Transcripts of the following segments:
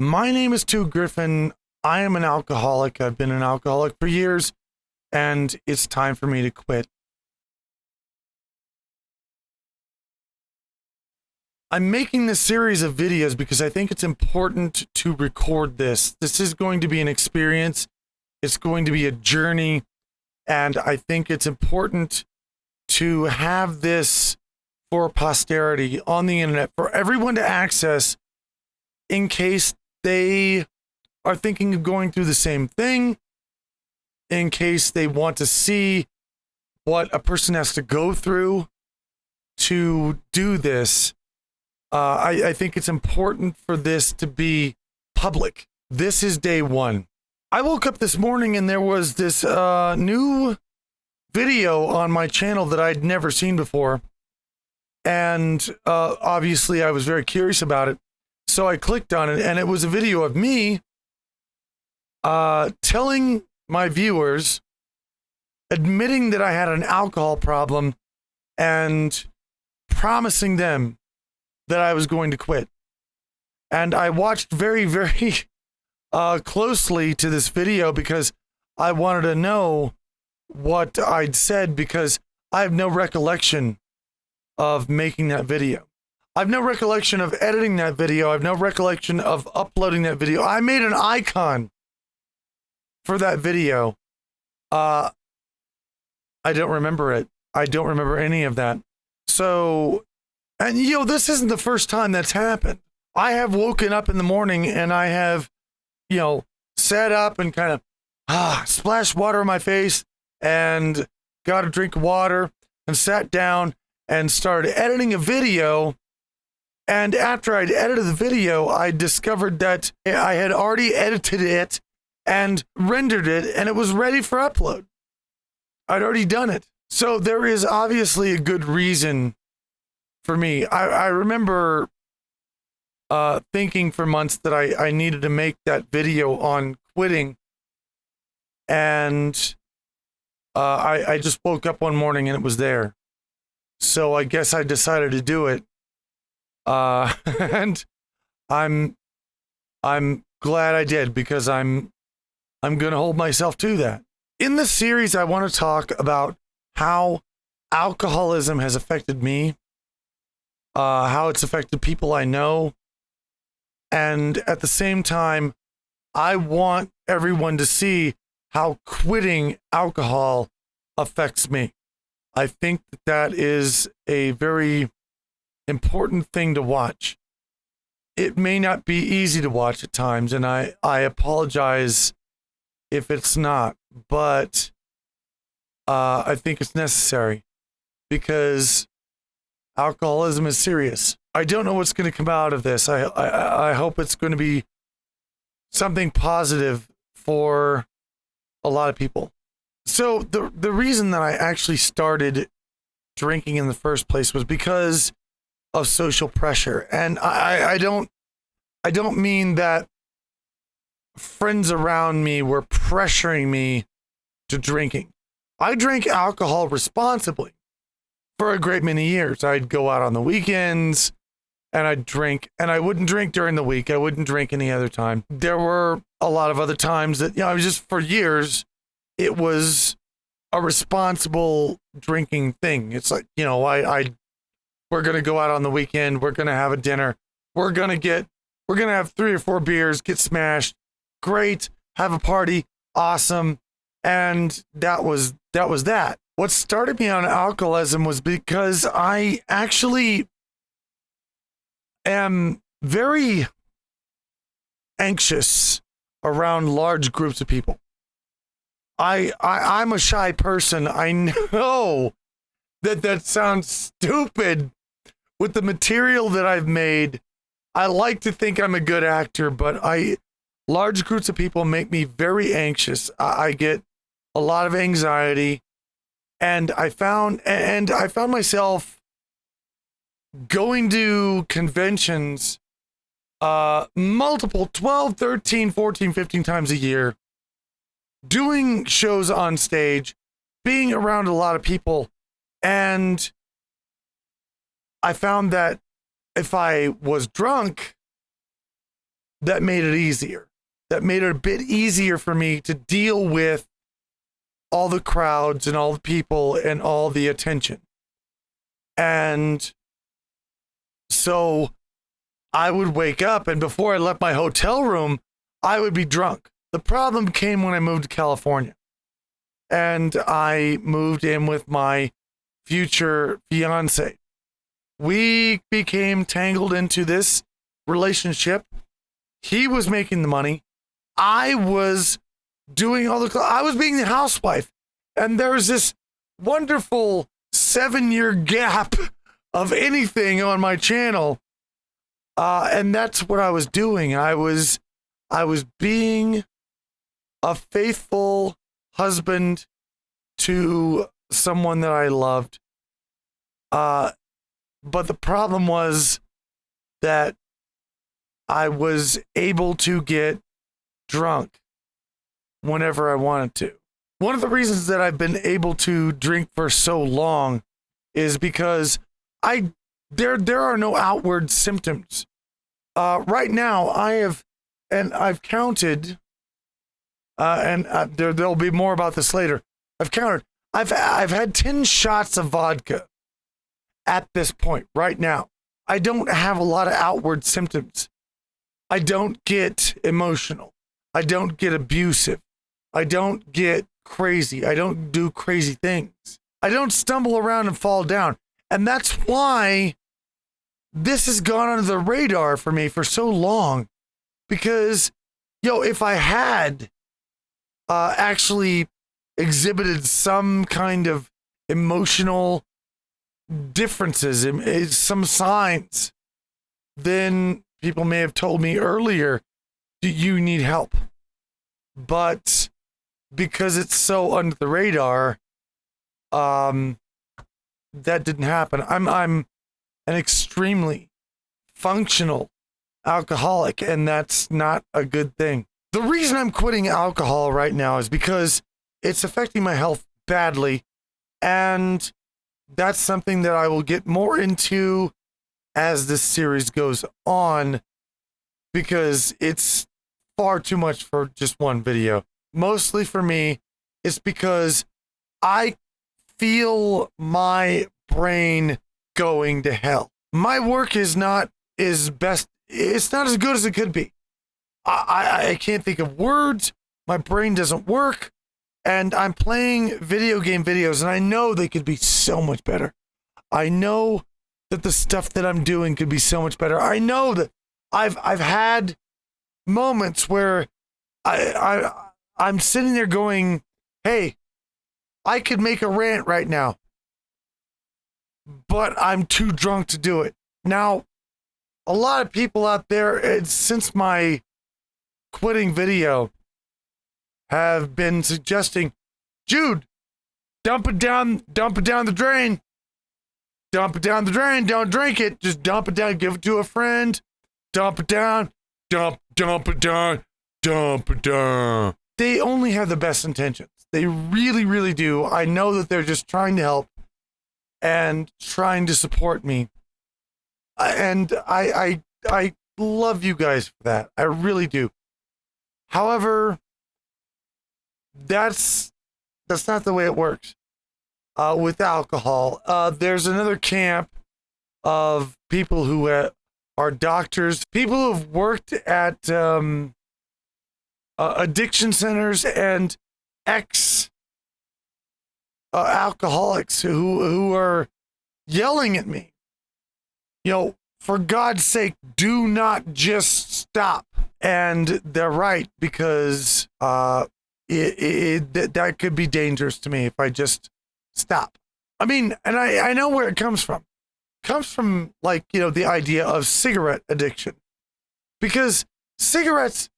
My name is Stu Griffin. I am an alcoholic. I've been an alcoholic for years, and it's time for me to quit. I'm making this series of videos because I think it's important to record this. This is going to be an experience. It's going to be a journey, and I think it's important to have this for posterity on the internet for everyone to access in case they are thinking of going through the same thing, in case they want to see what a person has to go through to do this. I think it's important for this to be public. This is day one. I woke up this morning and there was this new video on my channel that I'd never seen before. And obviously I was very curious about it. So I clicked on it, and it was a video of me telling my viewers, admitting that I had an alcohol problem and promising them that I was going to quit. And I watched very, very closely to this video because I wanted to know what I'd said, because I have no recollection of making that video. I have no recollection of editing that video. I have no recollection of uploading that video. I made an icon for that video. I don't remember it. I don't remember any of that. So, and this isn't the first time that's happened. I have woken up in the morning and I have, sat up and kind of splashed water on my face and got a drink of water and sat down and started editing a video. And after I'd edited the video, I discovered that I had already edited it and rendered it, and it was ready for upload. I'd already done it. So there is obviously a good reason for me. I remember thinking for months that I needed to make that video on quitting. And I just woke up one morning and it was there. So I guess I decided to do it. And I'm glad I did, because I'm going to hold myself to that. In this series, I want to talk about how alcoholism has affected me, how it's affected people I know. And at the same time, I want everyone to see how quitting alcohol affects me. I think that is a very important thing to watch. It may not be easy to watch at times, and I apologize if it's not, but I think it's necessary, because alcoholism is serious. I don't know what's going to come out of this. I hope it's going to be something positive for a lot of people. So the reason that I actually started drinking in the first place was because of social pressure. And I don't mean that friends around me were pressuring me to drinking. I drank alcohol responsibly for a great many years. I'd go out on the weekends and I'd drink, and I wouldn't drink during the week. I wouldn't drink any other time. There were a lot of other times that, I was just, for years, it was a responsible drinking thing. It's like, we're going to go out on the weekend. We're going to have a dinner. We're going to have 3 or 4 beers, get smashed. Great. Have a party. Awesome. And that was that. What started me on alcoholism was because I actually am very anxious around large groups of people. I'm a shy person. I know that sounds stupid. With the material that I've made, I like to think I'm a good actor, but large groups of people make me very anxious. I get a lot of anxiety, and I found myself going to conventions multiple 12, 13, 14, 15 times a year, doing shows on stage, being around a lot of people. And I found that if I was drunk, that made it easier. That made it a bit easier for me to deal with all the crowds and all the people and all the attention. And so I would wake up, and before I left my hotel room, I would be drunk. The problem came when I moved to California. And I moved in with my future fiance. We became tangled into this relationship. He was making the money. I was doing all the, I was being the housewife. And there was this wonderful 7-year gap of anything on my channel. And that's what I was doing. I was being a faithful husband to someone that I loved. But the problem was that I was able to get drunk whenever I wanted to. One of the reasons that I've been able to drink for so long is because there are no outward symptoms. Right now I've counted, there'll be more about this later. I've counted. I've had 10 shots of vodka at this point right now. I don't have a lot of outward symptoms. I don't get emotional. I don't get abusive. I don't get crazy. I don't do crazy things. I don't stumble around and fall down. And that's why this has gone under the radar for me for so long. Because, if I had actually exhibited some kind of emotional differences, some signs, then people may have told me earlier, do you need help? But because it's so under the radar, that didn't happen. I'm an extremely functional alcoholic, and that's not a good thing. The reason I'm quitting alcohol right now is because it's affecting my health badly, and that's something that I will get more into as this series goes on, because it's far too much for just one video. Mostly for me, it's because I feel my brain going to hell. My work is not as best, it's not as good as it could be. I can't think of words. My brain doesn't work. And I'm playing video game videos, and I know they could be so much better. I know that the stuff that I'm doing could be so much better. I know that I've had moments where I'm sitting there going, hey, I could make a rant right now, but I'm too drunk to do it. Now, a lot of people out there, since my quitting video, have been suggesting, Jude, dump it down the drain. Dump it down the drain. Don't drink it. Just dump it down. Give it to a friend. Dump it down. Dump it down. Dump it down. They only have the best intentions. They really, really do. I know that they're just trying to help and trying to support me. And I love you guys for that. I really do. However, that's not the way it works with alcohol. There's another camp of people who are doctors, people who have worked at addiction centers, and alcoholics who are yelling at me, for God's sake, do not just stop. And they're right, because that could be dangerous to me if I just stop. I mean, and I know where it comes from. It comes from, the idea of cigarette addiction. Because cigarettes,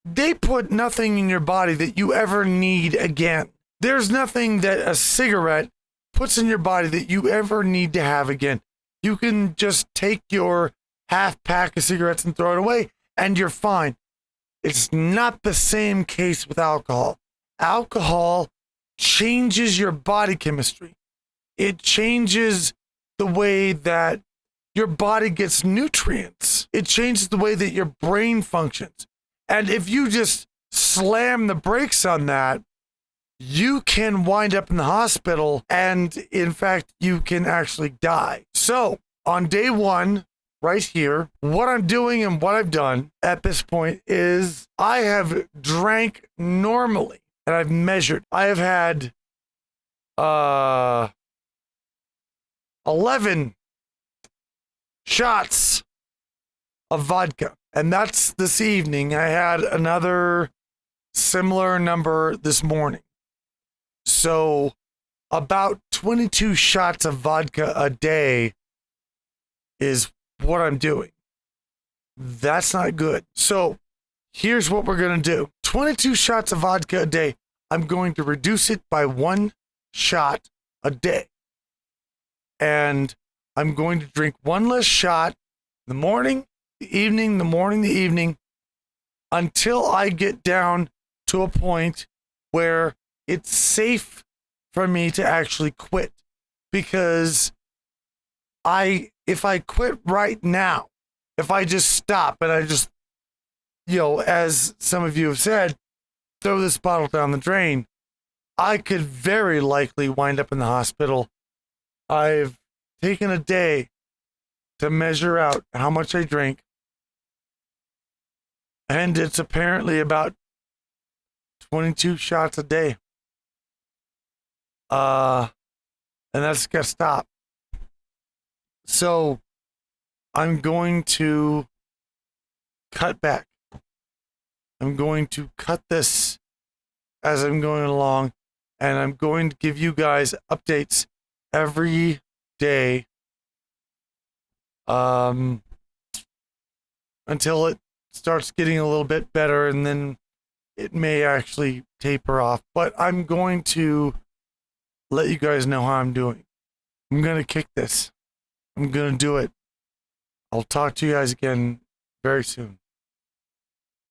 they put nothing in your body that you ever need again. There's nothing that a cigarette puts in your body that you ever need to have again. You can just take your half pack of cigarettes and throw it away, and you're fine. It's not the same case with alcohol. Alcohol changes your body chemistry. It changes the way that your body gets nutrients. It changes the way that your brain functions. And if you just slam the brakes on that, you can wind up in the hospital, and in fact, you can actually die. So on day one, right here, what I'm doing and what I've done at this point is I have drank normally, and I've measured. I have had 11 shots of vodka, and that's this evening. I had another similar number this morning. So about 22 shots of vodka a day is what I'm doing. That's not good. So here's what we're going to do. 22 shots of vodka a day. I'm going to reduce it by 1 shot a day. And I'm going to drink 1 less shot in the morning, the evening, the morning, the evening, until I get down to a point where it's safe for me to actually quit. Because if I quit right now, if I just stop and I just, as some of you have said, throw this bottle down the drain, I could very likely wind up in the hospital. I've taken a day to measure out how much I drink, and it's apparently about 22 shots a day. And that's got to stop. So I'm going to cut back. I'm going to cut this as I'm going along, and I'm going to give you guys updates every day until it starts getting a little bit better, and then it may actually taper off. But I'm going to let you guys know how I'm doing. I'm going to kick this. I'm going to do it. I'll talk to you guys again very soon.